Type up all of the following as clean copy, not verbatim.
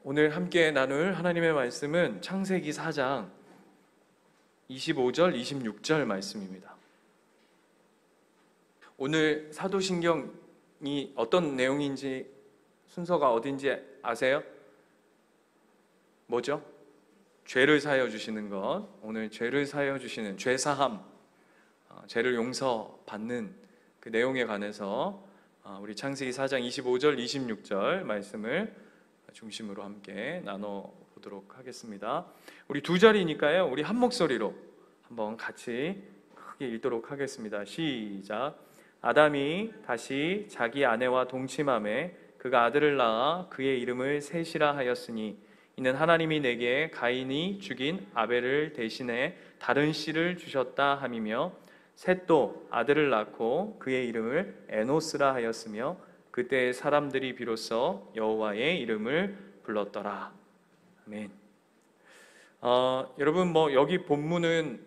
오늘 함께 나눌 하나님의 말씀은 창세기 4장 25절, 26절 말씀입니다. 오늘 사도신경이 어떤 내용인지 순서가 어딘지 아세요? 뭐죠? 죄를 사하여 주시는 것. 오늘 죄를 사하여 주시는 죄사함, 죄를 용서받는 그 내용에 관해서 우리 창세기 4장 25절, 26절 말씀을 중심으로 함께 나눠보도록 하겠습니다. 우리 두 절이니까요, 우리 한 목소리로 한번 같이 크게 읽도록 하겠습니다. 시작. 아담이 다시 자기 아내와 동침함에 그가 아들을 낳아 그의 이름을 셋이라 하였으니 이는 하나님이 내게 가인이 죽인 아벨을 대신해 다른 씨를 주셨다 함이며, 셋도 아들을 낳고 그의 이름을 에노스라 하였으며 그때 사람들이 비로소 여호와의 이름을 불렀더라. 아멘. 여러분, 여기 본문은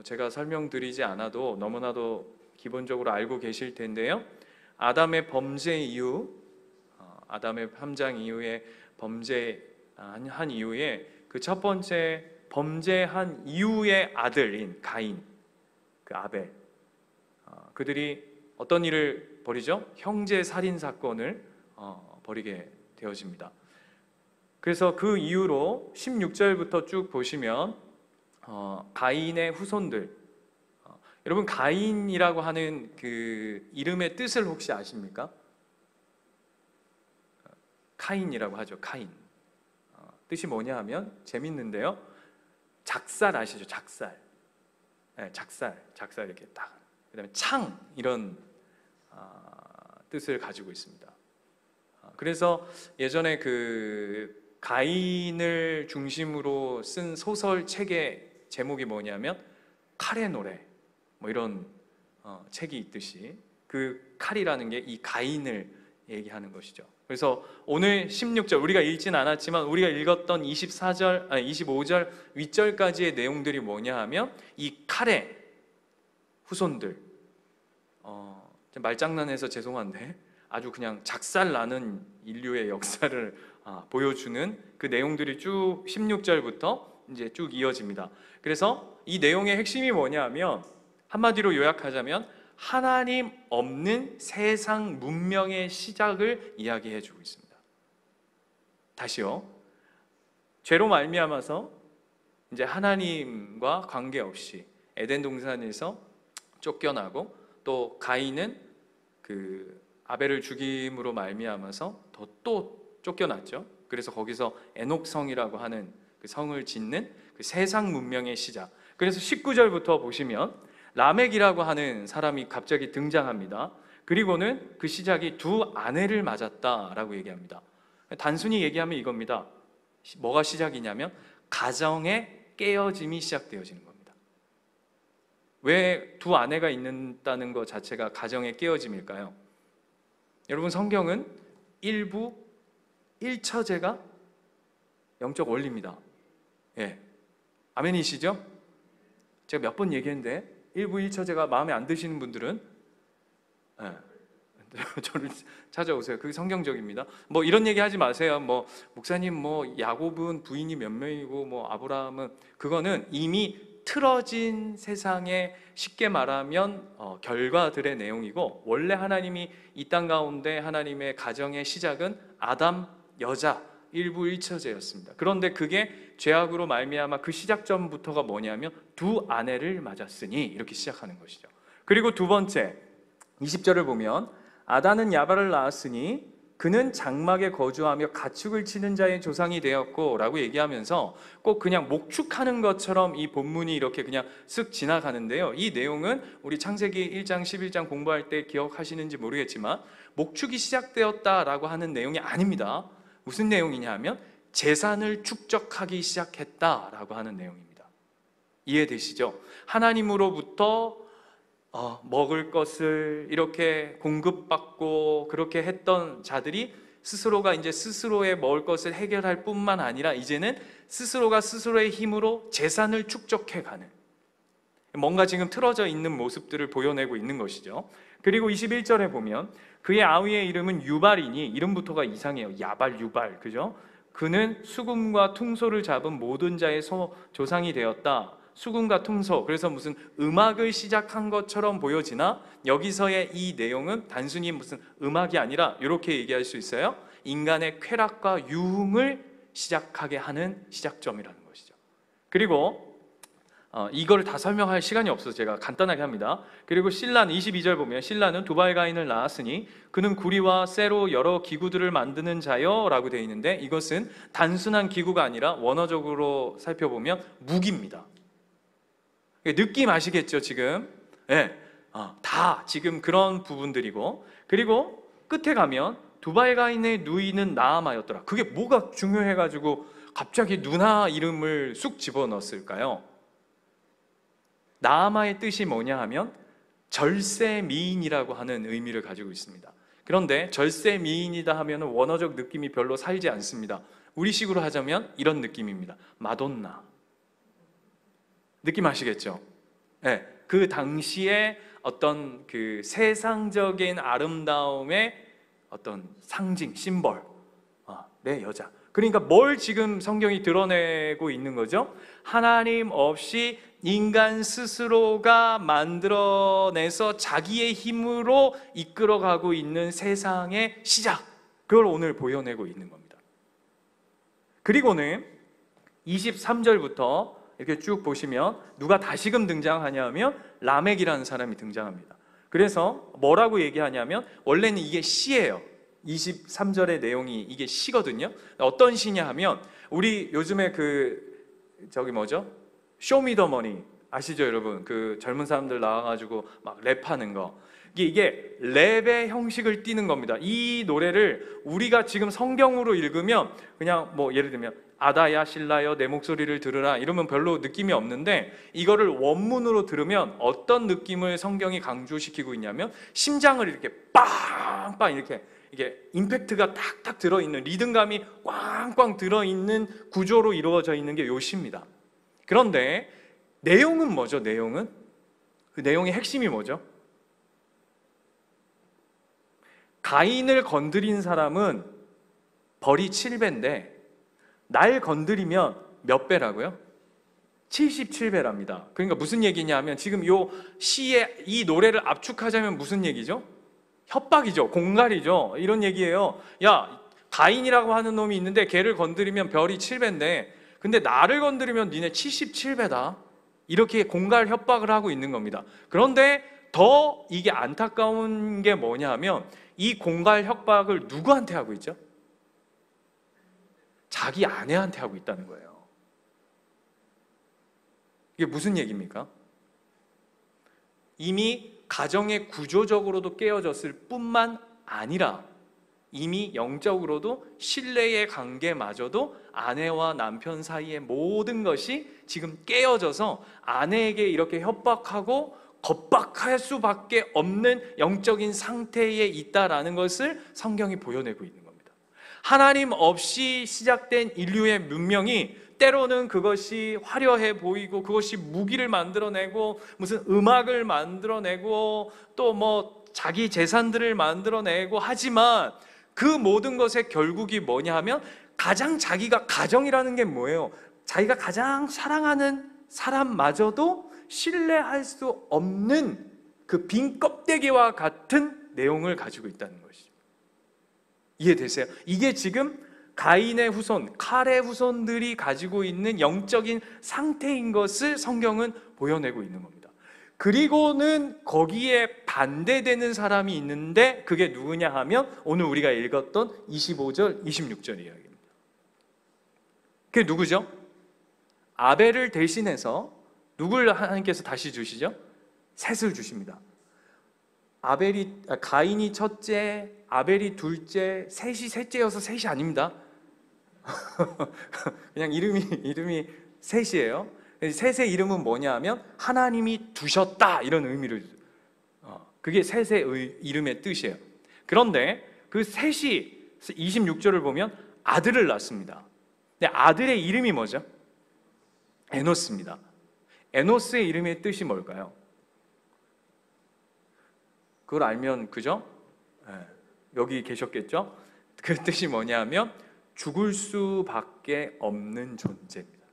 제가 설명드리지 않아도 너무나도 기본적으로 알고 계실 텐데요. 아담의 범죄 이후, 아담의 함장 이후에 범죄한 이후에 그 첫 번째 범죄한 이후의 아들인 가인, 그 아벨, 그들이 어떤 일을 벌이죠? 형제 살인 사건을 벌이게 되어집니다. 그래서 그 이후로 16절부터 쭉 보시면 가인의 후손들, 여러분 가인이라고 하는 그 이름의 뜻을 혹시 아십니까? 카인이라고 하죠. 카인. 뜻이 뭐냐 하면 재밌는데요, 작살 아시죠? 작살. 네, 작살 이렇게 딱. 그다음에 창, 이런 뜻을 가지고 있습니다. 그래서 예전에 그 가인을 중심으로 쓴 소설 책의 제목이 뭐냐면 칼의 노래, 이런 책이 있듯이 그 칼이라는 게 이 가인을 얘기하는 것이죠. 그래서 오늘 16절 우리가 읽진 않았지만 우리가 읽었던 25절 윗절까지의 내용들이 뭐냐 하면 이 칼의 후손들, 말장난해서 죄송한데 아주 그냥 작살나는 인류의 역사를 보여주는 그 내용들이 쭉 16절부터 이제 쭉 이어집니다. 그래서 이 내용의 핵심이 뭐냐 하면 한마디로 요약하자면 하나님 없는 세상 문명의 시작을 이야기해 주고 있습니다. 다시요. 죄로 말미암아서 이제 하나님과 관계없이 에덴 동산에서 쫓겨나고, 또 가인은 그 아벨을 죽임으로 말미암아서 또 쫓겨났죠. 그래서 거기서 에녹성이라고 하는 그 성을 짓는 그 세상 문명의 시작. 그래서 19절부터 보시면 라멕이라고 하는 사람이 갑자기 등장합니다. 그리고는 그 시작이 두 아내를 맞았다라고 얘기합니다. 단순히 얘기하면 이겁니다. 뭐가 시작이냐면 가정의 깨어짐이 시작되어지는 겁니다. 왜 두 아내가 있는다는 것 자체가 가정의 깨어짐일까요? 여러분, 성경은 일부 일처제가 영적 원리입니다. 예, 아멘이시죠? 제가 몇 번 얘기했는데 일부 일처제가 마음에 안 드시는 분들은 저를 찾아오세요. 그게 성경적입니다. 이런 얘기 하지 마세요. 목사님 야곱은 부인이 몇 명이고 아브라함은, 그거는 이미 틀어진 세상에 쉽게 말하면 결과들의 내용이고, 원래 하나님이 이 땅 가운데 하나님의 가정의 시작은 아담, 여자, 일부 일처제였습니다. 그런데 그게 죄악으로 말미암아 그 시작점부터가 뭐냐면 두 아내를 맞았으니, 이렇게 시작하는 것이죠. 그리고 두 번째 20절을 보면 아단은 야발을 낳았으니 그는 장막에 거주하며 가축을 치는 자의 조상이 되었고 라고 얘기하면서 꼭 그냥 목축하는 것처럼 이 본문이 이렇게 그냥 쓱 지나가는데요, 이 내용은 우리 창세기 1장 11장 공부할 때 기억하시는지 모르겠지만 목축이 시작되었다라고 하는 내용이 아닙니다. 무슨 내용이냐 하면 재산을 축적하기 시작했다라고 하는 내용입니다. 이해되시죠? 하나님으로부터 먹을 것을 이렇게 공급받고 그렇게 했던 자들이 스스로가 이제 스스로의 먹을 것을 해결할 뿐만 아니라 이제는 스스로가 스스로의 힘으로 재산을 축적해가는, 뭔가 지금 틀어져 있는 모습들을 보여내고 있는 것이죠. 그리고 21절에 보면 그의 아우의 이름은 유발이니, 이름부터가 이상해요. 야발, 유발, 그죠? 그는 수금과 퉁소를 잡은 모든 자의 조상이 되었다. 수금과 퉁소, 그래서 무슨 음악을 시작한 것처럼 보여지나 여기서의 이 내용은 단순히 무슨 음악이 아니라 이렇게 얘기할 수 있어요. 인간의 쾌락과 유흥을 시작하게 하는 시작점이라는 것이죠. 그리고 이걸 다 설명할 시간이 없어서 제가 간단하게 합니다. 그리고 신라는 22절 보면 신라는 두발가인을 낳았으니 그는 구리와 쇠로 여러 기구들을 만드는 자요 라고 되어 있는데, 이것은 단순한 기구가 아니라 원어적으로 살펴보면 무기입니다. 느낌 아시겠죠 지금? 네, 다 지금 그런 부분들이고, 그리고 끝에 가면 두발가인의 누이는 나아마였더라. 그게 뭐가 중요해가지고 갑자기 누나 이름을 쑥 집어넣었을까요? 나아마의 뜻이 뭐냐 하면 절세미인이라고 하는 의미를 가지고 있습니다. 그런데 절세미인이다 하면 원어적 느낌이 별로 살지 않습니다. 우리식으로 하자면 이런 느낌입니다. 마돈나. 느낌 아시겠죠? 네, 그 당시에 어떤 그 세상적인 아름다움의 어떤 상징, 심벌, 내 여자. 그러니까 뭘 지금 성경이 드러내고 있는 거죠? 하나님 없이 인간 스스로가 만들어내서 자기의 힘으로 이끌어가고 있는 세상의 시작, 그걸 오늘 보여내고 있는 겁니다. 그리고는 23절부터 이렇게 쭉 보시면 누가 다시금 등장하냐면 라멕이라는 사람이 등장합니다. 그래서 뭐라고 얘기하냐면 원래는 이게 시예요. 23절의 내용이 이게 시거든요. 어떤 시냐 하면 우리 요즘에 저기 뭐죠? 쇼미더머니 아시죠 여러분? 그 젊은 사람들 나와가지고 막 랩하는 거, 이게 랩의 형식을 띠는 겁니다. 이 노래를 우리가 지금 성경으로 읽으면 그냥 뭐 예를 들면 아다야 실라여 내 목소리를 들으라 이러면 별로 느낌이 없는데, 이거를 원문으로 들으면 어떤 느낌을 성경이 강조시키고 있냐면 심장을 이렇게 빵빵 이렇게 이게 임팩트가 탁탁 들어있는, 리듬감이 꽝꽝 들어있는 구조로 이루어져 있는 게 요시입니다. 그런데 내용은 뭐죠? 내용은? 그 내용의 핵심이 뭐죠? 가인을 건드린 사람은 벌이 7배인데 날 건드리면 몇 배라고요? 77배랍니다. 그러니까 무슨 얘기냐 하면 지금 요 시에 이 노래를 압축하자면 무슨 얘기죠? 협박이죠. 공갈이죠. 이런 얘기예요. 야, 가인이라고 하는 놈이 있는데 걔를 건드리면 별이 7배인데 근데 나를 건드리면 니네 77배다. 이렇게 공갈 협박을 하고 있는 겁니다. 그런데 더 이게 안타까운 게 뭐냐 하면 이 공갈 협박을 누구한테 하고 있죠? 자기 아내한테 하고 있다는 거예요. 이게 무슨 얘기입니까? 이미 가정의 구조적으로도 깨어졌을 뿐만 아니라 이미 영적으로도 신뢰의 관계마저도 아내와 남편 사이의 모든 것이 지금 깨어져서 아내에게 이렇게 협박하고 겁박할 수밖에 없는 영적인 상태에 있다라는 것을 성경이 보여내고 있는 겁니다. 하나님 없이 시작된 인류의 문명이 때로는 그것이 화려해 보이고 그것이 무기를 만들어내고 무슨 음악을 만들어내고 또 뭐 자기 재산들을 만들어내고 하지만 그 모든 것의 결국이 뭐냐 하면 가장 자기가 가정이라는 게 뭐예요? 자기가 가장 사랑하는 사람마저도 신뢰할 수 없는 그 빈 껍데기와 같은 내용을 가지고 있다는 것이죠. 이해되세요? 이게 지금 가인의 후손, 칼의 후손들이 가지고 있는 영적인 상태인 것을 성경은 보여내고 있는 겁니다. 그리고는 거기에 반대되는 사람이 있는데 그게 누구냐 하면 오늘 우리가 읽었던 25절, 26절 이야기입니다. 그게 누구죠? 아벨을 대신해서 누굴 하나님께서 다시 주시죠? 셋을 주십니다. 가인이 첫째, 아벨이 둘째, 셋이 셋째여서 셋이 아닙니다. 그냥 이름이 셋이에요. 셋의 이름은 뭐냐 하면 하나님이 두셨다 이런 의미를 그게 셋의 이름의 뜻이에요. 그런데 그 셋이 26절을 보면 아들을 낳습니다. 근데 아들의 이름이 뭐죠? 에노스입니다. 에노스의 이름의 뜻이 뭘까요? 그걸 알면 그죠? 예, 여기 계셨겠죠? 그 뜻이 뭐냐면 죽을 수밖에 없는 존재입니다.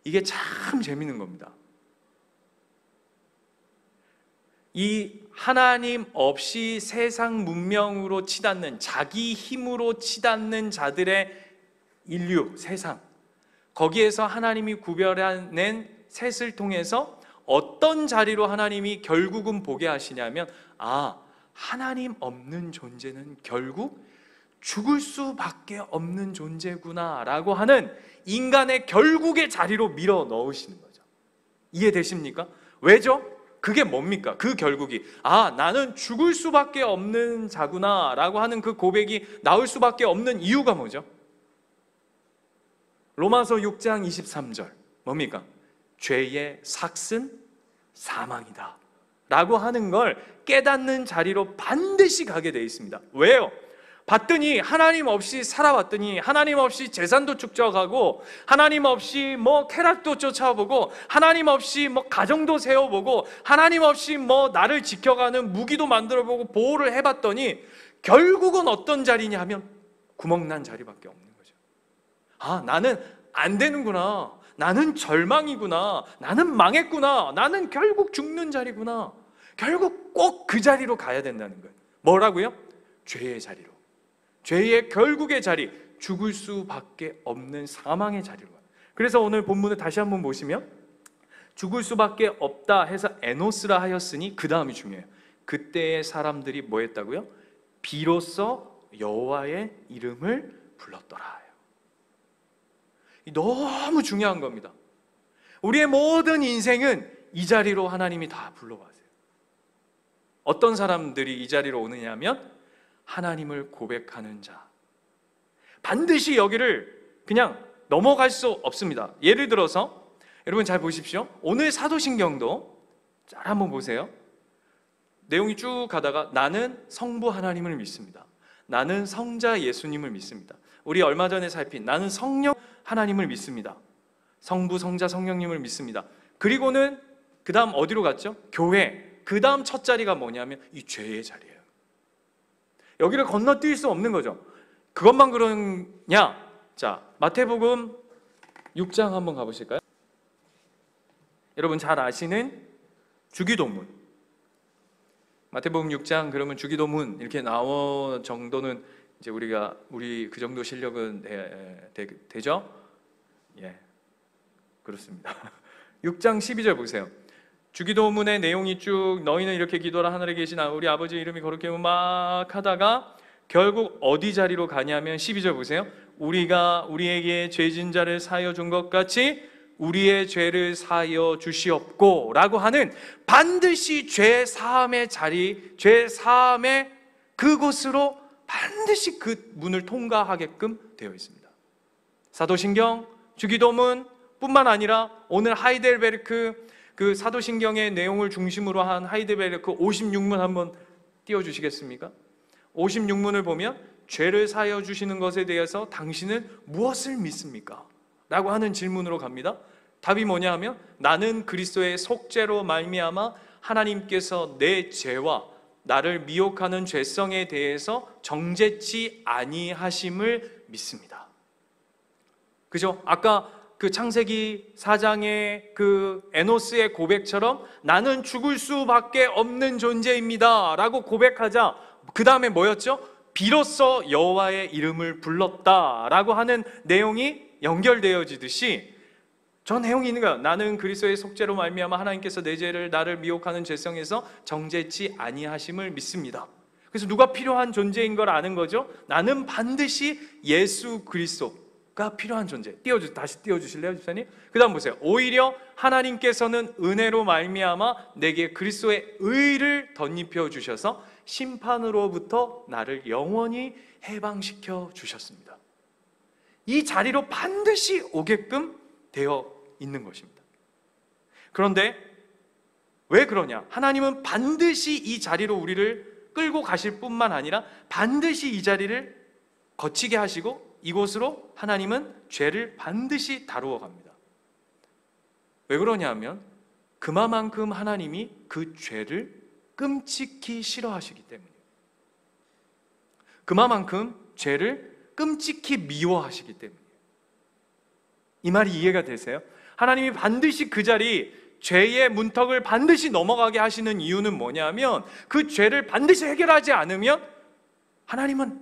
이게 참 재밌는 겁니다. 이 하나님 없이 세상 문명으로 치닫는, 자기 힘으로 치닫는 자들의 인류, 세상, 거기에서 하나님이 구별해낸 셋을 통해서 어떤 자리로 하나님이 결국은 보게 하시냐면, 아, 하나님 없는 존재는 결국 죽을 수밖에 없는 존재구나 라고 하는 인간의 결국의 자리로 밀어 넣으시는 거죠. 이해되십니까? 왜죠? 그게 뭡니까? 그 결국이, 아, 나는 죽을 수밖에 없는 자구나 라고 하는 그 고백이 나올 수밖에 없는 이유가 뭐죠? 로마서 6장 23절 뭡니까? 죄의 삭은 사망이다 라고 하는 걸 깨닫는 자리로 반드시 가게 되어 있습니다. 왜요? 봤더니 하나님 없이 살아봤더니 하나님 없이 재산도 축적하고 하나님 없이 뭐 쾌락도 쫓아보고 하나님 없이 뭐 가정도 세워보고 하나님 없이 뭐 나를 지켜가는 무기도 만들어보고 보호를 해봤더니 결국은 어떤 자리냐 하면 구멍난 자리밖에 없는 거죠. 아, 나는 안 되는구나, 나는 절망이구나, 나는 망했구나, 나는 결국 죽는 자리구나. 결국 꼭 그 자리로 가야 된다는 거예요. 뭐라고요? 죄의 자리로. 죄의 결국의 자리, 죽을 수밖에 없는 사망의 자리로. 그래서 오늘 본문을 다시 한번 보시면 죽을 수밖에 없다 해서 에노스라 하였으니 그 다음이 중요해요. 그때의 사람들이 뭐 했다고요? 비로소 여호와의 이름을 불렀더라. 너무 중요한 겁니다. 우리의 모든 인생은 이 자리로 하나님이 다 불러가세요. 어떤 사람들이 이 자리로 오느냐 하면 하나님을 고백하는 자, 반드시 여기를 그냥 넘어갈 수 없습니다. 예를 들어서 여러분 잘 보십시오. 오늘 사도신경도 잘 한번 보세요. 내용이 쭉 가다가 나는 성부 하나님을 믿습니다, 나는 성자 예수님을 믿습니다, 우리 얼마 전에 살핀 나는 성령 하나님을 믿습니다, 성부 성자 성령님을 믿습니다. 그리고는 그 다음 어디로 갔죠? 교회. 그 다음 첫 자리가 뭐냐면 이 죄의 자리예요. 여기를 건너뛸 수 없는 거죠. 그것만 그러냐? 자, 마태복음 6장 한번 가보실까요? 여러분 잘 아시는 주기도문. 마태복음 6장 그러면 주기도문 이렇게 나온 정도는 이제 우리 그 정도 실력은 되죠? 예, 그렇습니다. 6장 12절 보세요. 주기도문의 내용이 쭉 너희는 이렇게 기도하라 하늘에 계신 우리 아버지 이름이 거룩해 막 하다가 결국 어디 자리로 가냐면 12절 보세요. 우리가 우리에게 죄진 자를 사하여 준 것 같이 우리의 죄를 사하여 주시옵고 라고 하는 반드시 죄 사함의 자리, 죄 사함의 그곳으로 반드시 그 문을 통과하게끔 되어 있습니다. 사도신경, 주기도문 뿐만 아니라 오늘 하이델베르크 그 사도신경의 내용을 중심으로 한 하이델베르크 56문 한번 띄워주시겠습니까? 56문을 보면 죄를 사하여 주시는 것에 대해서 당신은 무엇을 믿습니까? 라고 하는 질문으로 갑니다. 답이 뭐냐 하면 나는 그리스도의 속죄로 말미암아 하나님께서 내 죄와 나를 미혹하는 죄성에 대해서 정죄치 아니하심을 믿습니다. 그죠? 아까 그 창세기 4장의 그 에노스의 고백처럼 나는 죽을 수밖에 없는 존재입니다 라고 고백하자 그 다음에 뭐였죠? 비로소 여호와의 이름을 불렀다 라고 하는 내용이 연결되어지듯이 저 내용이 있는 거야. 나는 그리스도의 속죄로 말미암아 하나님께서 내 죄를 나를 미혹하는 죄성에서 정죄치 아니하심을 믿습니다. 그래서 누가 필요한 존재인 걸 아는 거죠? 나는 반드시 예수 그리스도가 필요한 존재. 다시 띄워주실래요, 집사님? 그 다음 보세요. 오히려 하나님께서는 은혜로 말미암아 내게 그리스도의 의를 덧입혀 주셔서 심판으로부터 나를 영원히 해방시켜 주셨습니다. 이 자리로 반드시 오게끔 되어 있는 것입니다. 그런데 왜 그러냐? 하나님은 반드시 이 자리로 우리를 끌고 가실 뿐만 아니라 반드시 이 자리를 거치게 하시고 이곳으로 하나님은 죄를 반드시 다루어 갑니다. 왜 그러냐 하면 그만큼 하나님이 그 죄를 끔찍히 싫어하시기 때문이에요. 그만큼 죄를 끔찍히 미워하시기 때문이에요. 이 말이 이해가 되세요? 하나님이 반드시 그 자리, 죄의 문턱을 반드시 넘어가게 하시는 이유는 뭐냐면 그 죄를 반드시 해결하지 않으면 하나님은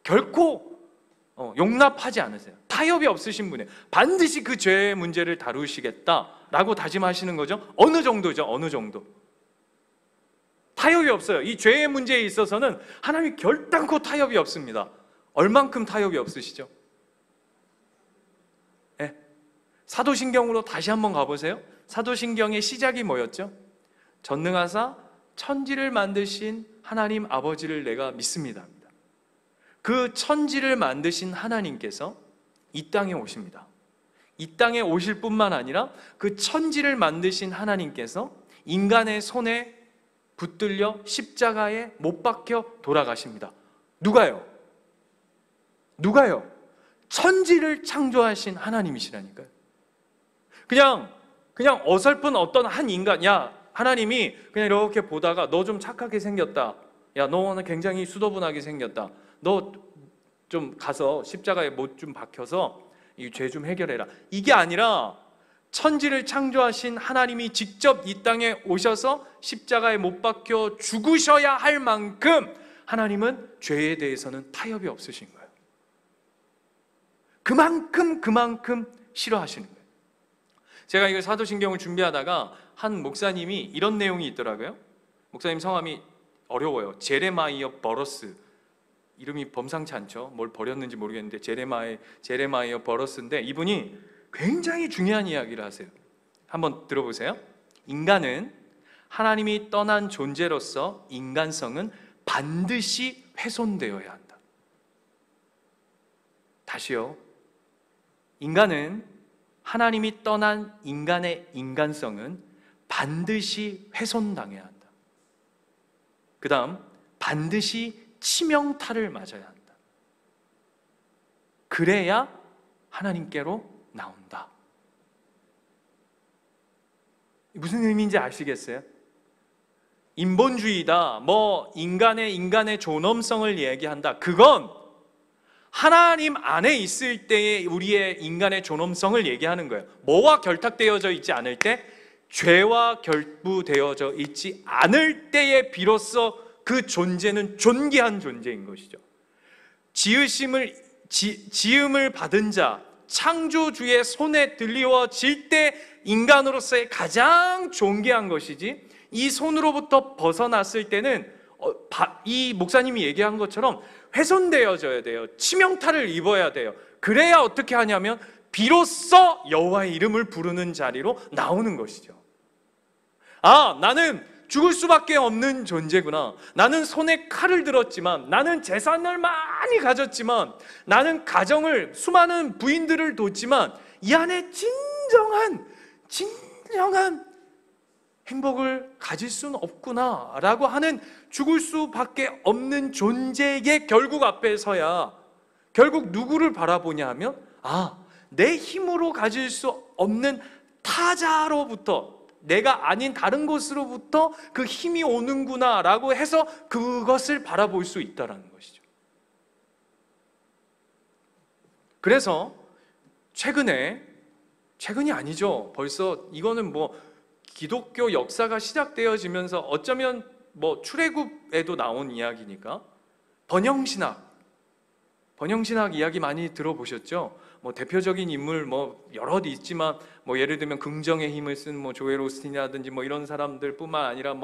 결코 용납하지 않으세요. 타협이 없으신 분이에요. 반드시 그 죄의 문제를 다루시겠다라고 다짐하시는 거죠. 어느 정도죠? 어느 정도. 타협이 없어요. 이 죄의 문제에 있어서는 하나님이 결단코 타협이 없습니다. 얼만큼 타협이 없으시죠? 네. 사도신경으로 다시 한번 가보세요. 사도신경의 시작이 뭐였죠? 전능하사 천지를 만드신 하나님 아버지를 내가 믿습니다. 그 천지를 만드신 하나님께서 이 땅에 오십니다. 이 땅에 오실 뿐만 아니라 그 천지를 만드신 하나님께서 인간의 손에 붙들려 십자가에 못 박혀 돌아가십니다. 누가요? 누가요? 천지를 창조하신 하나님이시라니까요. 그냥 어설픈 어떤 한 인간, 야, 하나님이 그냥 이렇게 보다가 너 좀 착하게 생겼다. 야, 너 오늘 굉장히 수더분하게 생겼다. 너 좀 가서 십자가에 못 좀 박혀서 이 죄 좀 해결해라. 이게 아니라 천지를 창조하신 하나님이 직접 이 땅에 오셔서 십자가에 못 박혀 죽으셔야 할 만큼 하나님은 죄에 대해서는 타협이 없으신 거예요. 그만큼 싫어하시는 거예요. 제가 이거 사도신경을 준비하다가 한 목사님이 이런 내용이 있더라고요. 목사님 성함이 어려워요. 제레마이어 버러스. 이름이 범상치 않죠. 뭘 버렸는지 모르겠는데 제레마이어 버러스인데 이분이 굉장히 중요한 이야기를 하세요. 한번 들어보세요. 인간은 하나님이 떠난 존재로서 인간성은 반드시 훼손되어야 한다. 다시요. 인간은 하나님이 떠난 인간의 인간성은 반드시 훼손당해야 한다. 그 다음 반드시 치명타를 맞아야 한다. 그래야 하나님께로 나온다. 무슨 의미인지 아시겠어요? 인본주의다, 인간의 존엄성을 얘기한다. 그건 하나님 안에 있을 때의 우리의 인간의 존엄성을 얘기하는 거예요. 뭐와 결탁되어져 있지 않을 때? 죄와 결부되어져 있지 않을 때에 비로소 그 존재는 존귀한 존재인 것이죠. 지음을 받은 자, 창조주의 손에 들리워질 때 인간으로서의 가장 존귀한 것이지, 이 손으로부터 벗어났을 때는 이 목사님이 얘기한 것처럼 훼손되어져야 돼요. 치명타를 입어야 돼요. 그래야 어떻게 하냐면 비로소 여호와의 이름을 부르는 자리로 나오는 것이죠. 아, 나는 죽을 수밖에 없는 존재구나. 나는 손에 칼을 들었지만, 나는 재산을 많이 가졌지만, 나는 가정을, 수많은 부인들을 뒀지만 이 안에 진정한 행복을 가질 수는 없구나 라고 하는 죽을 수밖에 없는 존재의 결국 앞에 서야 결국 누구를 바라보냐 하면, 내 힘으로 가질 수 없는 타자로부터, 내가 아닌 다른 곳으로부터 그 힘이 오는구나 라고 해서 그것을 바라볼 수 있다는 것이죠. 그래서 최근이 아니죠. 벌써 이거는 기독교 역사가 시작되어지면서 어쩌면 출애굽에도 나온 이야기니까 번영신학 이야기 많이 들어보셨죠? 대표적인 인물 여럿 있지만 예를 들면 긍정의 힘을 쓴 조엘 오스틴이라든지 이런 사람들뿐만 아니라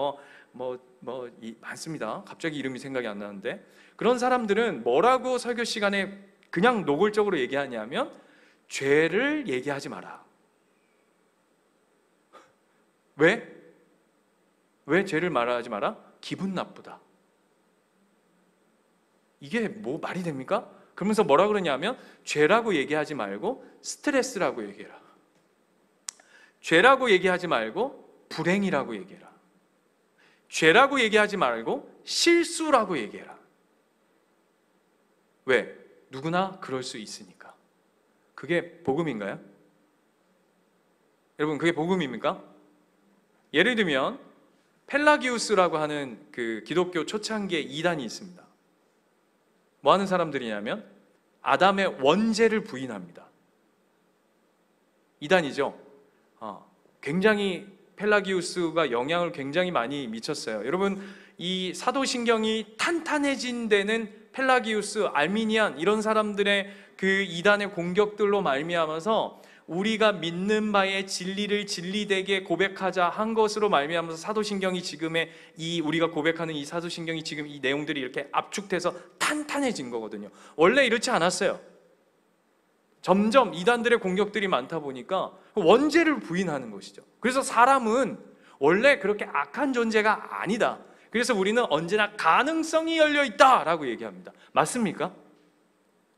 많습니다. 갑자기 이름이 생각이 안 나는데, 그런 사람들은 뭐라고 설교 시간에 그냥 노골적으로 얘기하냐면 죄를 얘기하지 마라. 왜? 왜 죄를 말하지 마라? 기분 나쁘다. 이게 말이 됩니까? 그러면서 뭐라 그러냐면 죄라고 얘기하지 말고 스트레스라고 얘기해라. 죄라고 얘기하지 말고 불행이라고 얘기해라. 죄라고 얘기하지 말고 실수라고 얘기해라. 왜? 누구나 그럴 수 있으니까. 그게 복음인가요? 여러분, 그게 복음입니까? 예를 들면 펠라기우스라고 하는 그 기독교 초창기의 이단이 있습니다. 뭐 하는 사람들이냐면 아담의 원죄를 부인합니다. 이단이죠. 굉장히 펠라기우스가 영향을 굉장히 많이 미쳤어요. 여러분, 이 사도신경이 탄탄해진 데는 펠라기우스, 알미니안 이런 사람들의 그 이단의 공격들로 말미암아서 우리가 믿는 바의 진리를 진리되게 고백하자 한 것으로 말미암아서 사도신경이 지금의 이 우리가 고백하는 이 사도신경이 지금 이 내용들이 이렇게 압축돼서 탄탄해진 거거든요. 원래 이렇지 않았어요. 점점 이단들의 공격들이 많다 보니까 원죄를 부인하는 것이죠. 그래서 사람은 원래 그렇게 악한 존재가 아니다. 그래서 우리는 언제나 가능성이 열려 있다라고 얘기합니다. 맞습니까?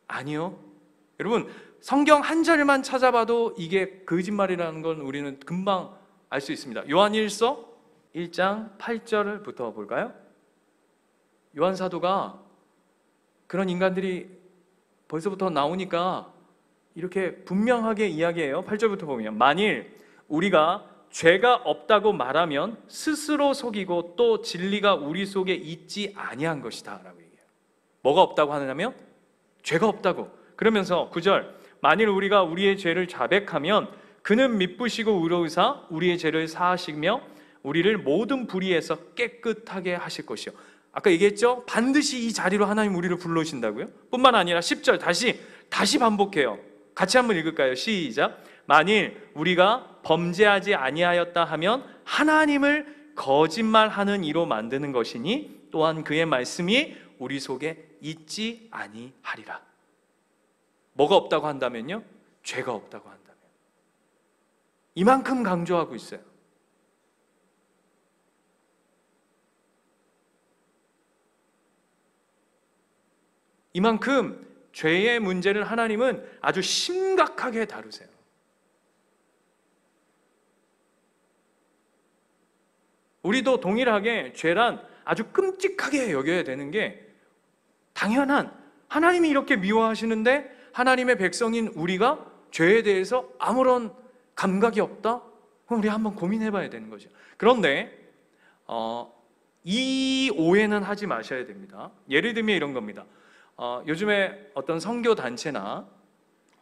아니요. 여러분, 성경 한 절만 찾아봐도 이게 거짓말이라는 건 우리는 금방 알 수 있습니다. 요한일서 1장 8절부터 볼까요? 요한 사도가 그런 인간들이 벌써부터 나오니까 이렇게 분명하게 이야기해요. 8절부터 보면 만일 우리가 죄가 없다고 말하면 스스로 속이고 또 진리가 우리 속에 있지 아니한 것이다 라고 얘기해요. 뭐가 없다고 하느냐면 죄가 없다고. 그러면서 9절 만일 우리가 우리의 죄를 자백하면 그는 미쁘시고 의로우사 우리의 죄를 사하시며 우리를 모든 불의에서 깨끗하게 하실 것이요. 아까 얘기했죠? 반드시 이 자리로 하나님 우리를 불러오신다고요. 뿐만 아니라 10절 다시 반복해요. 같이 한번 읽을까요? 시작. 만일 우리가 범죄하지 아니하였다 하면 하나님을 거짓말하는 이로 만드는 것이니 또한 그의 말씀이 우리 속에 있지 아니하리라. 뭐가 없다고 한다면요? 죄가 없다고 한다면. 이만큼 강조하고 있어요. 이만큼 죄의 문제를 하나님은 아주 심각하게 다루세요. 우리도 동일하게 죄란 아주 끔찍하게 여겨야 되는 게 당연한, 하나님이 이렇게 미워하시는데 하나님의 백성인 우리가 죄에 대해서 아무런 감각이 없다? 그럼 우리 한번 고민해 봐야 되는 거죠. 그런데 이 오해는 하지 마셔야 됩니다. 예를 들면 이런 겁니다. 요즘에 어떤 선교 단체나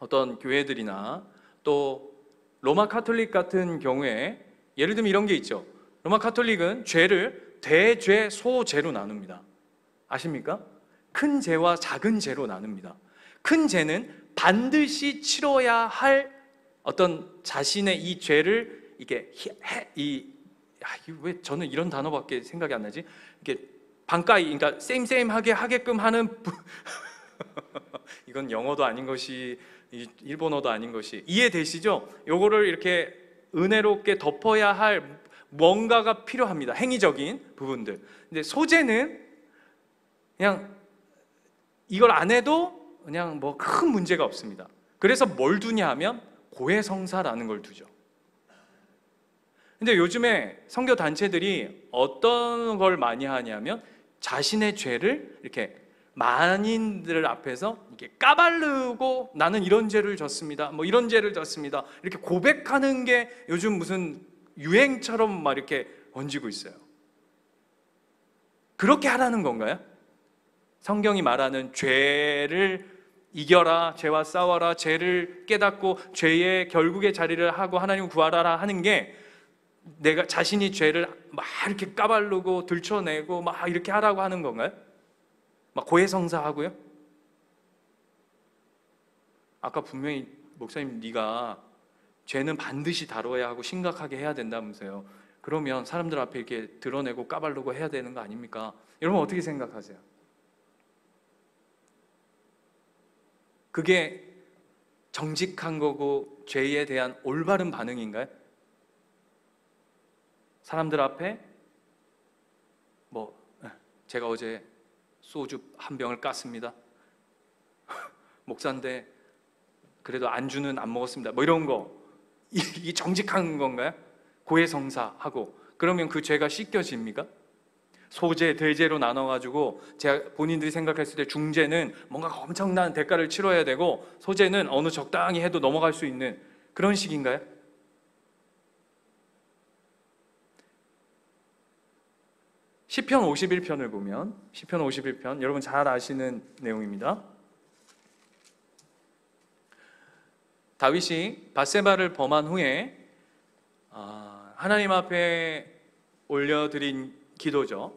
어떤 교회들이나 또 로마 카톨릭 같은 경우에 예를 들면 이런 게 있죠. 로마 카톨릭은 죄를 대죄, 소죄로 나눕니다. 아십니까? 큰 죄와 작은 죄로 나눕니다. 큰 죄는 반드시 치러야 할 어떤 자신의 이 죄를 이게 왜 저는 이런 단어밖에 생각이 안 나지? 이게 반가이, 그러니까 쌤쌤하게 하게끔 하는 이건 영어도 아닌 것이 일본어도 아닌 것이 이해되시죠? 요거를 이렇게 은혜롭게 덮어야 할 뭔가가 필요합니다. 행위적인 부분들. 근데 소재는 그냥 이걸 안 해도 그냥 뭐 큰 문제가 없습니다. 그래서 뭘 두냐 하면 고해성사라는 걸 두죠. 근데 요즘에 선교 단체들이 어떤 걸 많이 하냐면 자신의 죄를 이렇게 만인들 앞에서 이렇게 까발르고 나는 이런 죄를 졌습니다. 뭐 이런 죄를 졌습니다. 이렇게 고백하는 게 요즘 무슨 유행처럼 막 이렇게 번지고 있어요. 그렇게 하라는 건가요? 성경이 말하는 죄를 이겨라, 죄와 싸워라, 죄를 깨닫고 죄의 결국의 자리를 하고 하나님 구하라 하는 게 내가 자신이 죄를 막 이렇게 까발르고 들춰내고 막 이렇게 하라고 하는 건가요? 막 고해성사하고요? 아까 분명히 목사님 네가 죄는 반드시 다뤄야 하고 심각하게 해야 된다면서요. 그러면 사람들 앞에 이렇게 드러내고 까발르고 해야 되는 거 아닙니까? 여러분 어떻게 생각하세요? 그게 정직한 거고 죄에 대한 올바른 반응인가요? 사람들 앞에 제가 어제 소주 한 병을 깠습니다. 목사인데 그래도 안주는 안 먹었습니다. 뭐 이런 거 이게 정직한 건가요? 고해성사하고 그러면 그 죄가 씻겨집니까? 소죄, 대죄로 나눠가지고 제가 본인들이 생각했을 때 중죄는 뭔가 엄청난 대가를 치러야 되고 소죄는 어느 적당히 해도 넘어갈 수 있는 그런 식인가요? 시편 51편을 보면 시편 51편 여러분 잘 아시는 내용입니다. 다윗이 밧세바를 범한 후에 하나님 앞에 올려드린 기도죠.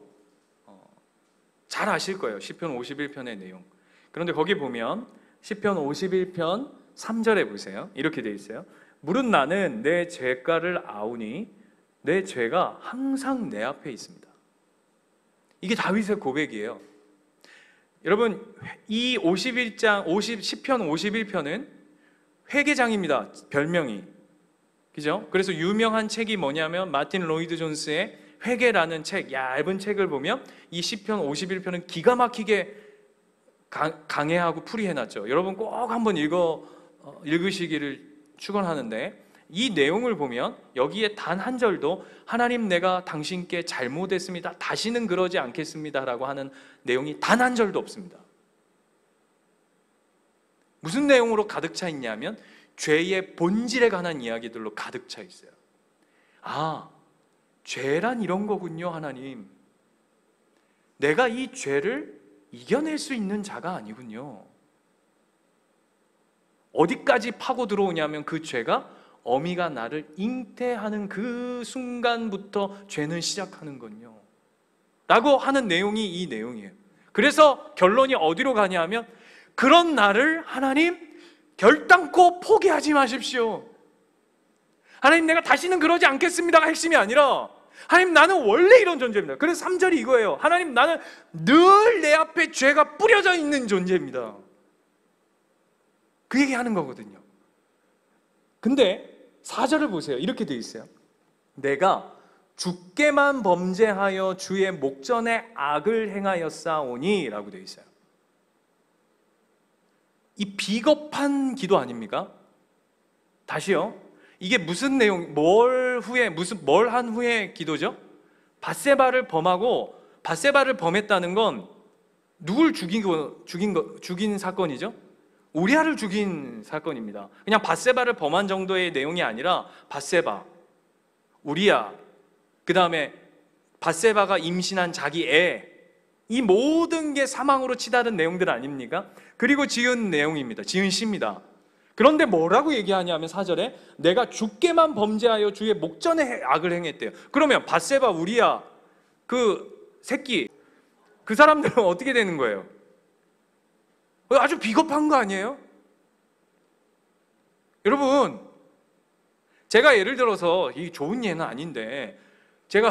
잘 아실 거예요. 시편 51편의 내용. 그런데 거기 보면 시편 51편 3절에 보세요. 이렇게 돼 있어요. 물은 나는 내 죄가를 아우니 내 죄가 항상 내 앞에 있습니다. 이게 다윗의 고백이에요. 여러분, 이 51장, 시편 51편은 회개장입니다. 별명이. 그죠? 그래서 유명한 책이 뭐냐면 마틴 로이드 존스의 회개라는 책, 얇은 책을 보면 이 시편 51편은 기가 막히게 강해하고 풀이해놨죠. 여러분 꼭 한번 읽으시기를 축원하는데, 이 내용을 보면 여기에 단 한 절도 하나님 내가 당신께 잘못했습니다, 다시는 그러지 않겠습니다 라고 하는 내용이 단 한 절도 없습니다. 무슨 내용으로 가득 차 있냐면 죄의 본질에 관한 이야기들로 가득 차 있어요. 죄란 이런 거군요. 하나님, 내가 이 죄를 이겨낼 수 있는 자가 아니군요. 어디까지 파고 들어오냐면 그 죄가 어미가 나를 잉태하는 그 순간부터 죄는 시작하는군요 라고 하는 내용이 이 내용이에요. 그래서 결론이 어디로 가냐 하면, 그런 나를 하나님 결단코 포기하지 마십시오. 하나님 내가 다시는 그러지 않겠습니다가 핵심이 아니라, 하나님 나는 원래 이런 존재입니다. 그래서 3절이 이거예요. 하나님 나는 늘 내 앞에 죄가 뿌려져 있는 존재입니다. 그 얘기하는 거거든요. 근데 4절을 보세요. 이렇게 돼 있어요. 내가 주께만 범죄하여 주의 목전에 악을 행하였사오니 라고 돼 있어요. 이 비겁한 기도 아닙니까? 다시요. 이게 무슨 내용, 뭘 한 후에 기도죠? 밧세바를 범하고, 밧세바를 범했다는 건 누굴 죽인 사건이죠? 우리아를 죽인 사건입니다. 그냥 밧세바를 범한 정도의 내용이 아니라 밧세바, 우리아, 그 다음에 밧세바가 임신한 자기 애, 이 모든 게 사망으로 치달은 내용들 아닙니까? 그리고 지은 내용입니다. 지은 시입니다. 그런데 뭐라고 얘기하냐면 4절에 내가 주께만 범죄하여 주의 목전에 악을 행했대요. 그러면 밧세바, 우리아, 그 새끼, 그 사람들은 어떻게 되는 거예요? 아주 비겁한 거 아니에요? 여러분, 제가 예를 들어서 이 좋은 예는 아닌데, 제가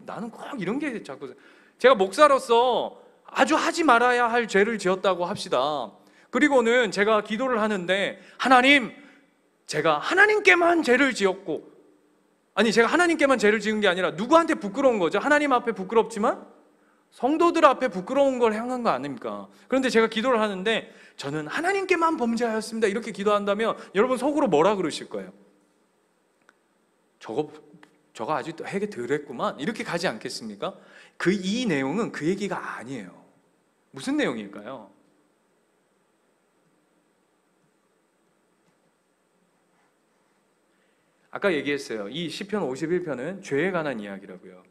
나는 꼭 이런 게 자꾸, 제가 목사로서 아주 하지 말아야 할 죄를 지었다고 합시다. 그리고는 제가 기도를 하는데, 하나님, 제가 하나님께만 죄를 지었고, 제가 하나님께만 죄를 지은 게 아니라 누구한테 부끄러운 거죠? 하나님 앞에 부끄럽지만 성도들 앞에 부끄러운 걸 향한 거 아닙니까? 그런데 제가 기도를 하는데 저는 하나님께만 범죄하였습니다 이렇게 기도한다면 여러분 속으로 뭐라 그러실 거예요? 저거 아주 해게 덜 했구만 이렇게 가지 않겠습니까? 이 내용은 그 얘기가 아니에요. 무슨 내용일까요? 아까 얘기했어요. 이 시편 51편은 죄에 관한 이야기라고요.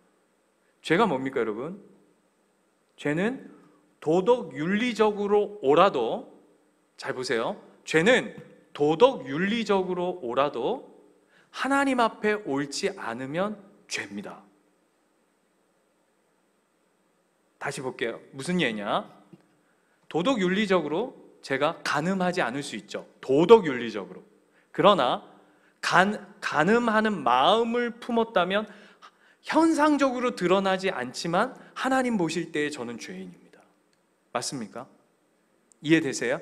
죄가 뭡니까 여러분? 죄는 도덕 윤리적으로 옳아도, 잘 보세요, 죄는 도덕 윤리적으로 옳아도 하나님 앞에 옳지 않으면 죄입니다. 다시 볼게요. 무슨 예냐? 도덕 윤리적으로 제가 간음하지 않을 수 있죠. 도덕 윤리적으로. 그러나 간음하는 마음을 품었다면 현상적으로 드러나지 않지만 하나님 보실 때에 저는 죄인입니다. 맞습니까? 이해되세요?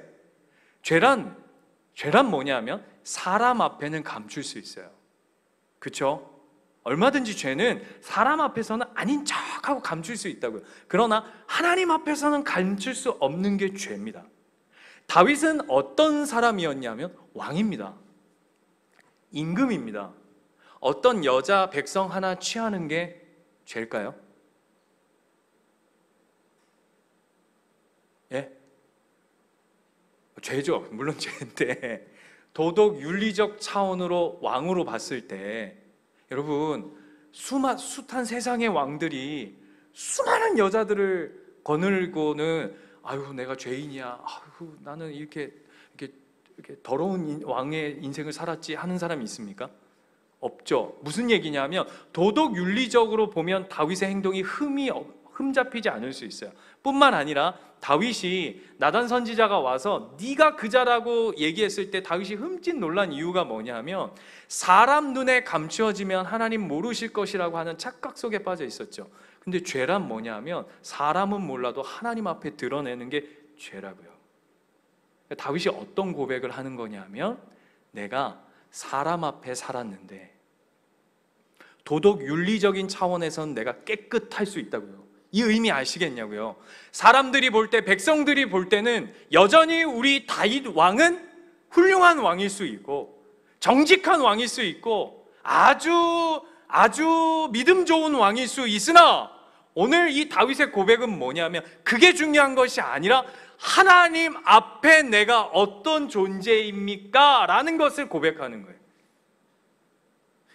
죄란 뭐냐면 사람 앞에는 감출 수 있어요. 그렇죠? 얼마든지 죄는 사람 앞에서는 아닌 척하고 감출 수 있다고요. 그러나 하나님 앞에서는 감출 수 없는 게 죄입니다. 다윗은 어떤 사람이었냐면 왕입니다. 임금입니다. 어떤 여자 백성 하나 취하는 게 죄일까요? 예? 죄죠. 물론 죄인데 도덕 윤리적 차원으로 왕으로 봤을 때 여러분 숱한 세상의 왕들이 수많은 여자들을 거느리고는 아유 내가 죄인이야, 아유 나는 이렇게 더러운 왕의 인생을 살았지 하는 사람이 있습니까? 없죠. 무슨 얘기냐면 도덕 윤리적으로 보면 다윗의 행동이 흠잡히지 않을 수 있어요. 뿐만 아니라 다윗이 나단 선지자가 와서 네가 그자라고 얘기했을 때 다윗이 흠칫 놀란 이유가 뭐냐면 사람 눈에 감추어지면 하나님 모르실 것이라고 하는 착각 속에 빠져 있었죠. 근데 죄란 뭐냐면 사람은 몰라도 하나님 앞에 드러내는 게 죄라고요. 다윗이 어떤 고백을 하는 거냐면 내가 사람 앞에 살았는데 도덕 윤리적인 차원에선 내가 깨끗할 수 있다고요. 이 의미 아시겠냐고요. 사람들이 볼 때, 백성들이 볼 때는 여전히 우리 다윗 왕은 훌륭한 왕일 수 있고 정직한 왕일 수 있고 아주 믿음 좋은 왕일 수 있으나 오늘 이 다윗의 고백은 뭐냐면 그게 중요한 것이 아니라 하나님 앞에 내가 어떤 존재입니까? 라는 것을 고백하는 거예요.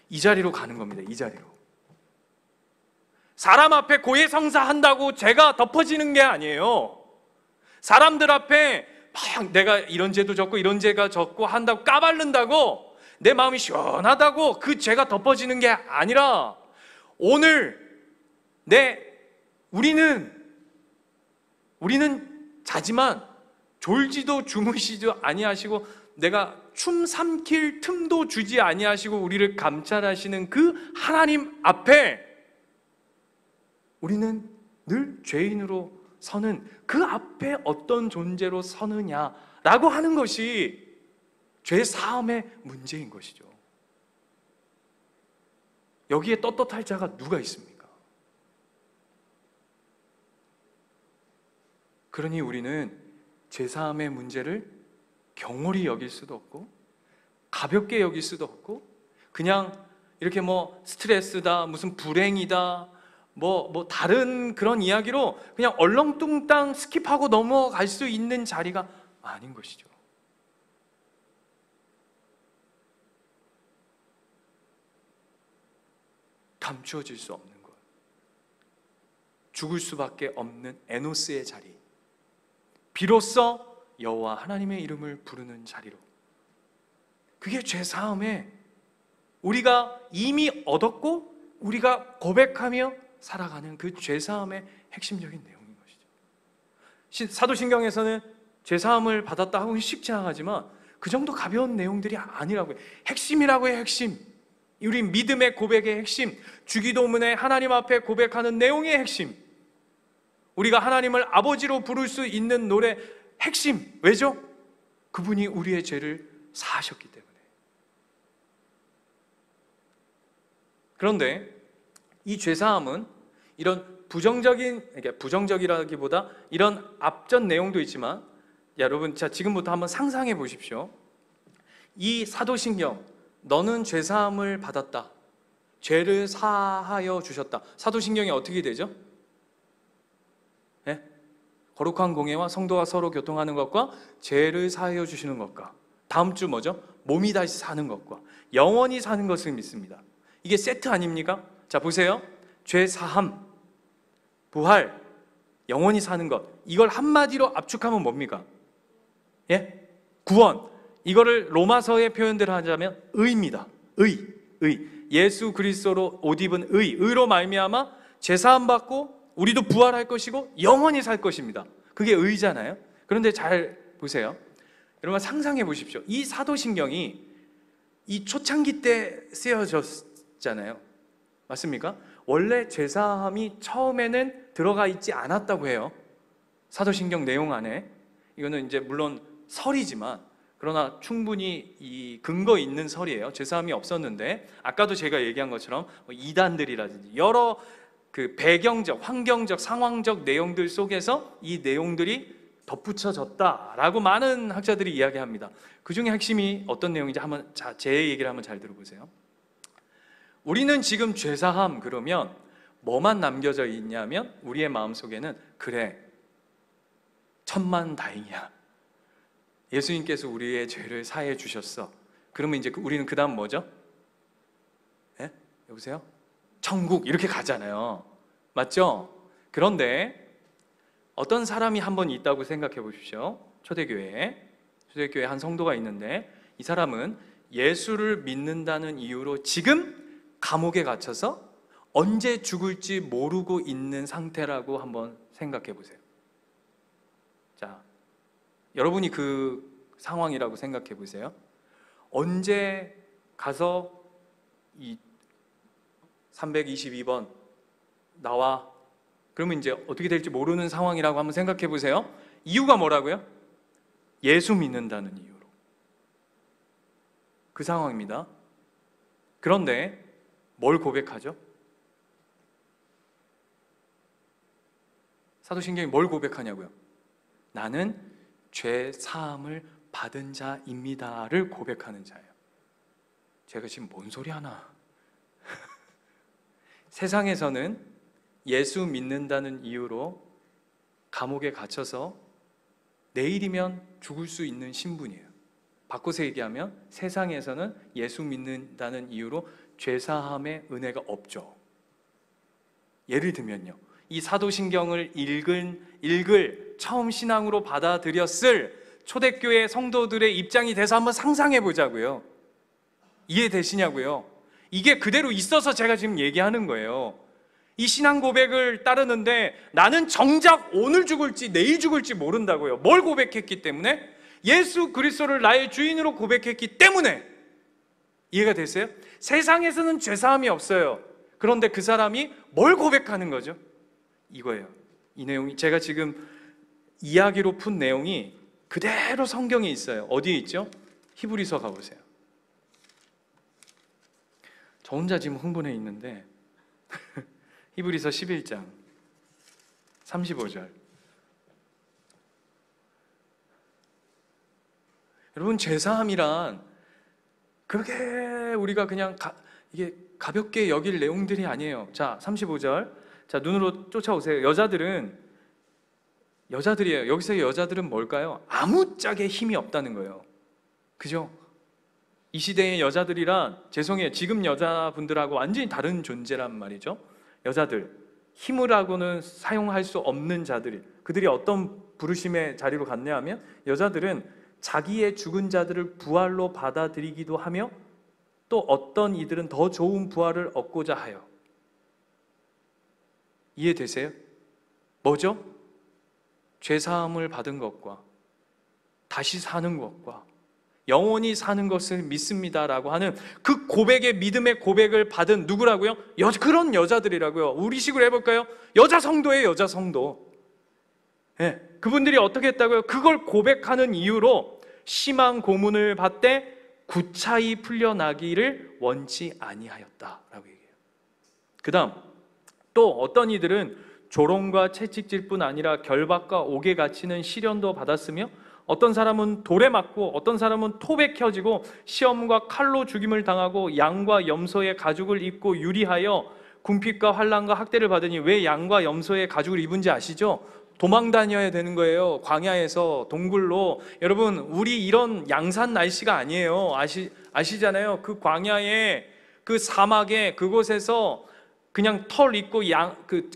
이 자리로 가는 겁니다. 이 자리로. 사람 앞에 고해성사한다고 죄가 덮어지는 게 아니에요. 사람들 앞에 막 내가 이런 죄도 졌고 이런 죄가 졌고 한다고 까발른다고 내 마음이 시원하다고 그 죄가 덮어지는 게 아니라 오늘 우리는 자지만 졸지도 주무시지도 아니하시고 내가 춤 삼킬 틈도 주지 아니하시고 우리를 감찰하시는 그 하나님 앞에 우리는 늘 죄인으로 서는 그 앞에 어떤 존재로 서느냐라고 하는 것이 죄 사함의 문제인 것이죠. 여기에 떳떳할 자가 누가 있습니까? 그러니 우리는 죄 사함의 문제를 경홀히 여길 수도 없고 가볍게 여길 수도 없고 그냥 이렇게 스트레스다 무슨 불행이다 다른 그런 이야기로 그냥 얼렁뚱땅 스킵하고 넘어갈 수 있는 자리가 아닌 것이죠. 감추어질 수 없는 것, 죽을 수밖에 없는 에노스의 자리, 비로소 여호와 하나님의 이름을 부르는 자리로, 그게 죄사함에 우리가 이미 얻었고 우리가 고백하며 살아가는 그 죄사함의 핵심적인 내용인 것이죠. 사도신경에서는 죄사함을 받았다 하고 휙 지나가지만 그 정도 가벼운 내용들이 아니라고요. 핵심이라고 해요. 핵심. 우리 믿음의 고백의 핵심, 주기도문의 하나님 앞에 고백하는 내용의 핵심, 우리가 하나님을 아버지로 부를 수 있는 노래 핵심. 왜죠? 그분이 우리의 죄를 사하셨기 때문에. 그런데 이 죄사함은 이런 부정적이라기보다 이런 앞전 내용도 있지만, 여러분 지금부터 한번 상상해 보십시오. 이 사도신경, 너는 죄사함을 받았다, 죄를 사하여 주셨다. 사도신경이 어떻게 되죠? 네? 거룩한 공예와 성도가 서로 교통하는 것과 죄를 사하여 주시는 것과, 다음 주 뭐죠? 몸이 다시 사는 것과 영원히 사는 것을 믿습니다. 이게 세트 아닙니까? 자 보세요. 죄 사함, 부활, 영원히 사는 것, 이걸 한마디로 압축하면 뭡니까? 예? 구원. 이거를 로마서의 표현대로 하자면 의입니다. 의. 예수 그리스도로 옷 입은 의로 말미암아 죄 사함 받고 우리도 부활할 것이고 영원히 살 것입니다. 그게 의잖아요. 그런데 잘 보세요. 여러분 상상해 보십시오. 이 사도신경이 이 초창기 때 쓰여졌잖아요. 맞습니까? 원래 죄사함이 처음에는 들어가 있지 않았다고 해요. 사도신경 내용 안에. 이거는 이제 물론 설이지만, 그러나 충분히 이 근거 있는 설이에요. 죄사함이 없었는데 아까도 제가 얘기한 것처럼 이단들이라든지 여러 그 배경적, 환경적, 상황적 내용들 속에서 이 내용들이 덧붙여졌다라고 많은 학자들이 이야기합니다. 그 중에 핵심이 어떤 내용인지 한번 제 얘기를 한번 잘 들어보세요. 우리는 지금 죄사함 그러면 뭐만 남겨져 있냐면 우리의 마음속에는 그래, 천만다행이야, 예수님께서 우리의 죄를 사해 주셨어. 그러면 이제 우리는 그 다음 뭐죠? 예? 여보세요? 천국 이렇게 가잖아요. 맞죠? 그런데 어떤 사람이 한 번 있다고 생각해 보십시오. 초대교회에 한 성도가 있는데, 이 사람은 예수를 믿는다는 이유로 지금 감옥에 갇혀서 언제 죽을지 모르고 있는 상태라고 한번 생각해 보세요. 자, 여러분이 그 상황이라고 생각해 보세요. 언제 가서 이 322번 나와, 그러면 이제 어떻게 될지 모르는 상황이라고 한번 생각해 보세요. 이유가 뭐라고요? 예수 믿는다는 이유로. 그 상황입니다. 그런데 뭘 고백하죠? 사도신경이 뭘 고백하냐고요? 나는 죄 사함을 받은 자입니다를 고백하는 자예요. 제가 지금 뭔 소리 하나? 세상에서는 예수 믿는다는 이유로 감옥에 갇혀서 내일이면 죽을 수 있는 신분이에요. 바꿔서 얘기하면 세상에서는 예수 믿는다는 이유로 죄사함의 은혜가 없죠. 예를 들면요, 이 사도신경을 읽을 처음 신앙으로 받아들였을 초대교회 성도들의 입장이 돼서 한번 상상해 보자고요. 이해되시냐고요? 이게 그대로 있어서 제가 지금 얘기하는 거예요. 이 신앙 고백을 따르는데 나는 정작 오늘 죽을지 내일 죽을지 모른다고요. 뭘 고백했기 때문에? 예수 그리스도를 나의 주인으로 고백했기 때문에. 이해가 되세요? 세상에서는 죄사함이 없어요. 그런데 그 사람이 뭘 고백하는 거죠? 이거예요. 이 내용이, 제가 지금 이야기로 푼 내용이 그대로 성경에 있어요. 어디에 있죠? 히브리서 가보세요. 저 혼자 지금 흥분해 있는데 히브리서 11장 35절. 여러분, 죄사함이란 그렇게 우리가 그냥 이게 가볍게 여길 내용들이 아니에요. 자, 35절. 자, 눈으로 쫓아오세요. 여자들이에요. 여기서의 여자들은 뭘까요? 아무짝에 힘이 없다는 거예요. 그죠? 이 시대의 여자들이란, 죄송해요, 지금 여자분들하고 완전히 다른 존재란 말이죠. 여자들, 힘을 하고는 사용할 수 없는 자들, 그들이 어떤 부르심의 자리로 갔냐 하면, 여자들은 자기의 죽은 자들을 부활로 받아들이기도 하며 또 어떤 이들은 더 좋은 부활을 얻고자 하여. 이해되세요? 뭐죠? 죄사함을 받은 것과 다시 사는 것과 영원히 사는 것을 믿습니다라고 하는 그 고백의, 믿음의 고백을 받은 누구라고요? 그런 여자들이라고요. 우리식으로 해볼까요? 여자 성도예요, 여자 성도. 네, 그분들이 어떻게 했다고요? 그걸 고백하는 이유로 심한 고문을 받되 구차히 풀려나기를 원치 아니하였다라고 얘기해요. 그 다음 또 어떤 이들은 조롱과 채찍질뿐 아니라 결박과 옥에 갇히는 시련도 받았으며 어떤 사람은 돌에 맞고 어떤 사람은 톱에 켜지고 시험과 칼로 죽임을 당하고 양과 염소의 가죽을 입고 유리하여 궁핍과 환난과 학대를 받으니. 왜 양과 염소의 가죽을 입은지 아시죠? 도망 다녀야 되는 거예요. 광야에서 동굴로. 여러분, 우리 이런 양산 날씨가 아니에요. 아시잖아요. 그 광야에, 그 사막에, 그곳에서 그냥 털 입고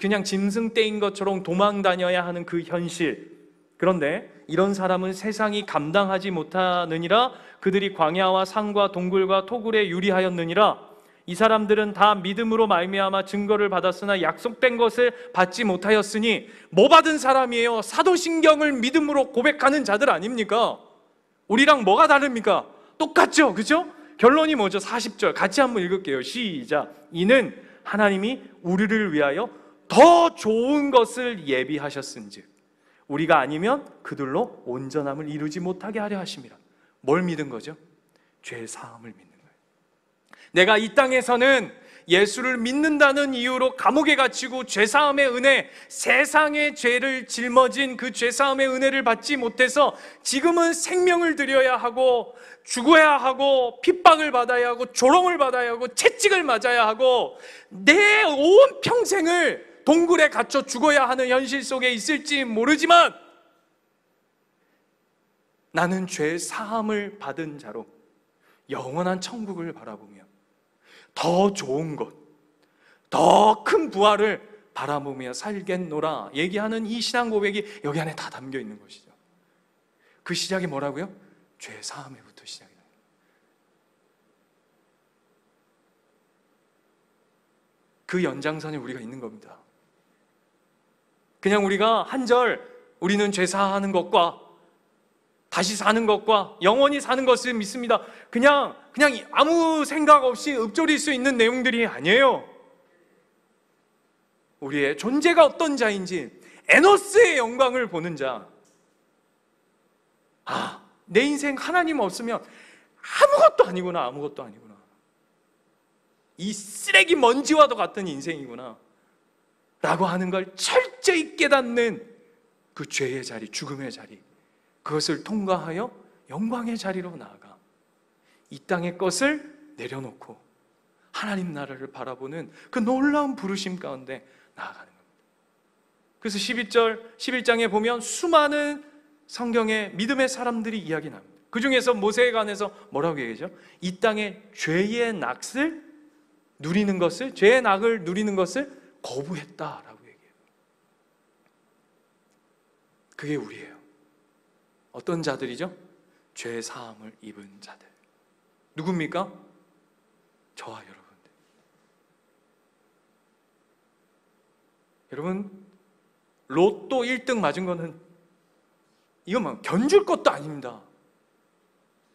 그냥 짐승 떼인 것처럼 도망 다녀야 하는 그 현실. 그런데 이런 사람은 세상이 감당하지 못하느니라. 그들이 광야와 산과 동굴과 토굴에 유리하였느니라. 이 사람들은 다 믿음으로 말미암아 증거를 받았으나 약속된 것을 받지 못하였으니. 뭐 받은 사람이에요? 사도신경을 믿음으로 고백하는 자들 아닙니까? 우리랑 뭐가 다릅니까? 똑같죠, 그죠? 결론이 뭐죠? 40절 같이 한번 읽을게요. 시작. 이는 하나님이 우리를 위하여 더 좋은 것을 예비하셨은즉 우리가 아니면 그들로 온전함을 이루지 못하게 하려 하심이라. 뭘 믿은 거죠? 죄 사함을 믿는 거예요. 내가 이 땅에서는 예수를 믿는다는 이유로 감옥에 갇히고 죄사함의 은혜, 세상의 죄를 짊어진 그 죄사함의 은혜를 받지 못해서 지금은 생명을 드려야 하고 죽어야 하고 핍박을 받아야 하고 조롱을 받아야 하고 채찍을 맞아야 하고 내 온 평생을 동굴에 갇혀 죽어야 하는 현실 속에 있을지 모르지만 나는 죄 사함을 받은 자로 영원한 천국을 바라보며 더 좋은 것, 더 큰 부활을 바라보며 살겠노라 얘기하는 이 신앙 고백이 여기 안에 다 담겨 있는 것이죠. 그 시작이 뭐라고요? 죄 사함에부터 시작이 됩니다. 그 연장선에 우리가 있는 겁니다. 그냥 우리가 한 절 우리는 죄 사하는 것과 다시 사는 것과 영원히 사는 것을 믿습니다. 그냥 아무 생각 없이 읊조릴 수 있는 내용들이 아니에요. 우리의 존재가 어떤 자인지 에노스의 영광을 보는 자. 내 인생 하나님 없으면 아무것도 아니구나, 아무것도 아니구나. 이 쓰레기 먼지와도 같은 인생이구나 라고 하는 걸 철저히 깨닫는 그 죄의 자리, 죽음의 자리, 그것을 통과하여 영광의 자리로 나아가 이 땅의 것을 내려놓고 하나님 나라를 바라보는 그 놀라운 부르심 가운데 나아가는 겁니다. 그래서 11장에 보면 수많은 성경의 믿음의 사람들이 이야기 납니다. 그 중에서 모세에 관해서 뭐라고 얘기하죠? 이 땅의 죄의 낙을 누리는 것을, 죄의 낙을 누리는 것을 거부했다라고 얘기해요. 그게 우리예요. 어떤 자들이죠? 죄 사함을 입은 자들. 누굽니까? 저와 여러분들. 여러분, 로또 1등 맞은 거는 이건 뭐 견줄 것도 아닙니다.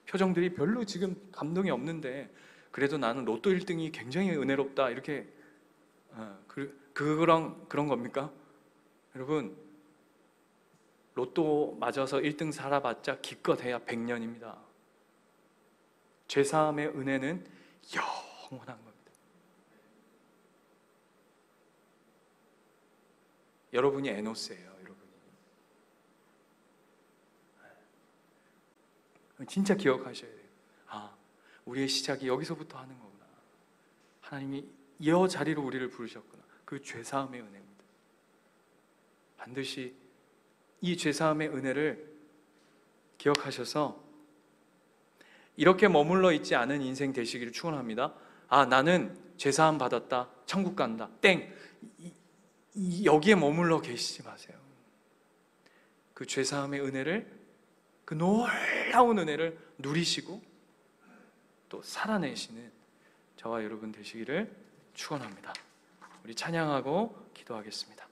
표정들이 별로 지금 감동이 없는데 그래도 나는 로또 1등이 굉장히 은혜롭다 이렇게 그런 겁니까? 여러분, 로또 맞아서 1등 살아봤자 기껏해야 100년입니다. 죄사함의 은혜는 영원한 겁니다. 여러분이 에노스예요. 여러분이 진짜 기억하셔야 돼요. 우리의 시작이 여기서부터 하는 거구나. 하나님이 이 자리로 우리를 부르셨구나. 그 죄사함의 은혜입니다. 반드시 이 죄사함의 은혜를 기억하셔서 이렇게 머물러 있지 않은 인생 되시기를 축원합니다. 나는 죄사함 받았다, 천국 간다, 땡, 여기에 머물러 계시지 마세요. 그 죄사함의 은혜를, 그 놀라운 은혜를 누리시고 또 살아내시는 저와 여러분 되시기를 축원합니다. 우리 찬양하고 기도하겠습니다.